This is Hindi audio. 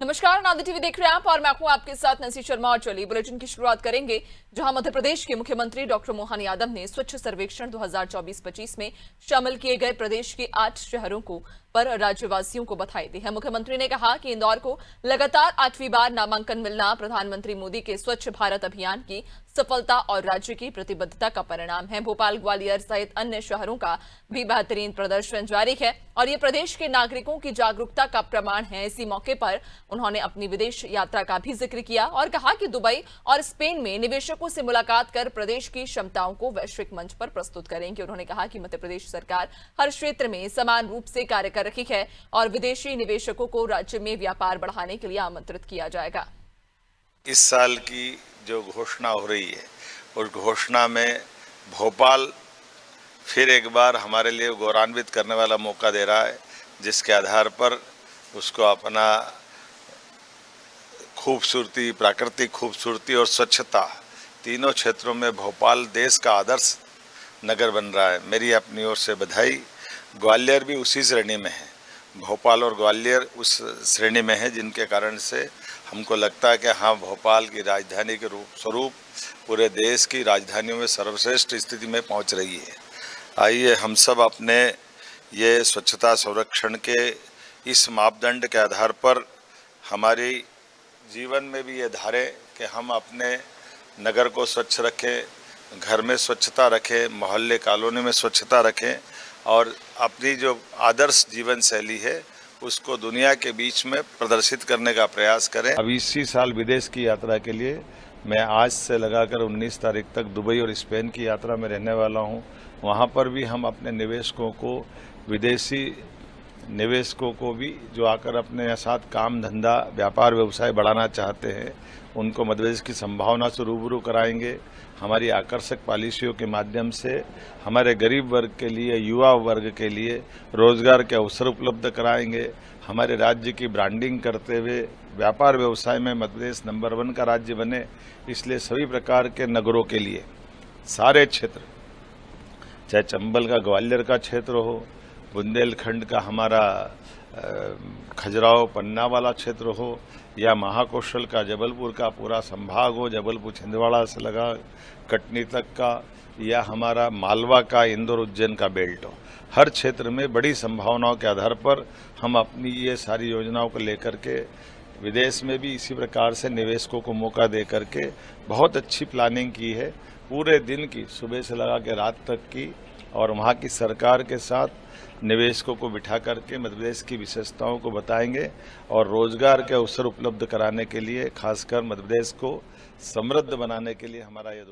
नमस्कार, नादी टीवी देख रहे हैं आप और मैं हूं आपके साथ नसी शर्मा। और चलिए बुलेटिन की शुरुआत करेंगे, जहां मध्य प्रदेश के मुख्यमंत्री डॉक्टर मोहन यादव ने स्वच्छ सर्वेक्षण 2024-25 में शामिल किए गए प्रदेश के 8 शहरों को पर राज्यवासियों को बधाई दी है। मुख्यमंत्री ने कहा कि इंदौर को लगातार 8वीं बार नामांकन मिलना प्रधानमंत्री मोदी के स्वच्छ भारत अभियान की सफलता और राज्य की प्रतिबद्धता का परिणाम है। भोपाल, ग्वालियर सहित अन्य शहरों का भी बेहतरीन प्रदर्शन जारी है और ये प्रदेश के नागरिकों की जागरूकता का प्रमाण है। इसी मौके पर उन्होंने अपनी विदेश यात्रा का भी जिक्र किया और कहा कि दुबई और स्पेन में निवेशकों से मुलाकात कर प्रदेश की क्षमताओं को वैश्विक मंच पर प्रस्तुत करेंगे। उन्होंने कहा कि मध्य प्रदेश सरकार हर क्षेत्र में समान रूप से कार्य कर रही है और विदेशी निवेशकों को राज्य में व्यापार बढ़ाने के लिए आमंत्रित किया जाएगा। इस साल की जो घोषणा हो रही है उस घोषणा में भोपाल फिर एक बार हमारे लिए गौरवान्वित करने वाला मौका दे रहा है, जिसके आधार पर उसको अपना खूबसूरती, प्राकृतिक खूबसूरती और स्वच्छता तीनों क्षेत्रों में भोपाल देश का आदर्श नगर बन रहा है। मेरी अपनी ओर से बधाई। ग्वालियर भी उसी श्रेणी में है, भोपाल और ग्वालियर उस श्रेणी में है जिनके कारण से हमको लगता है कि हाँ, भोपाल की राजधानी के स्वरूप पूरे देश की राजधानियों में सर्वश्रेष्ठ स्थिति में पहुंच रही है। आइए हम सब अपने ये स्वच्छता संरक्षण के इस मापदंड के आधार पर हमारी जीवन में भी ये धारे कि हम अपने नगर को स्वच्छ रखें, घर में स्वच्छता रखें, मोहल्ले कॉलोनी में स्वच्छता रखें और अपनी जो आदर्श जीवन शैली है उसको दुनिया के बीच में प्रदर्शित करने का प्रयास करें। अब इसी साल विदेश की यात्रा के लिए मैं आज से लगाकर 19 तारीख तक दुबई और स्पेन की यात्रा में रहने वाला हूं। वहां पर भी हम अपने निवेशकों को, विदेशी निवेशकों को भी जो आकर अपने साथ काम धंधा व्यापार व्यवसाय बढ़ाना चाहते हैं, उनको मध्य प्रदेश की संभावना से रूबरू कराएंगे। हमारी आकर्षक पॉलिसियों के माध्यम से हमारे गरीब वर्ग के लिए, युवा वर्ग के लिए रोजगार के अवसर उपलब्ध कराएंगे। हमारे राज्य की ब्रांडिंग करते हुए व्यापार व्यवसाय में मध्य प्रदेश नंबर 1 का राज्य बने, इसलिए सभी प्रकार के नगरों के लिए सारे क्षेत्र, चाहे चंबल का ग्वालियर का क्षेत्र हो, बुंदेलखंड का हमारा खजुराहो पन्ना वाला क्षेत्र हो, या महाकौशल का जबलपुर का पूरा संभाग हो, जबलपुर छिंदवाड़ा से लगा कटनी तक का, या हमारा मालवा का इंदौर उज्जैन का बेल्ट हो, हर क्षेत्र में बड़ी संभावनाओं के आधार पर हम अपनी ये सारी योजनाओं को लेकर के विदेश में भी इसी प्रकार से निवेशकों को मौका दे करके बहुत अच्छी प्लानिंग की है। पूरे दिन की, सुबह से लगा के रात तक की, और वहाँ की सरकार के साथ निवेशकों को बिठा करके मध्य प्रदेश की विशेषताओं को बताएंगे और रोजगार के अवसर उपलब्ध कराने के लिए, खासकर मध्य प्रदेश को समृद्ध बनाने के लिए हमारा ये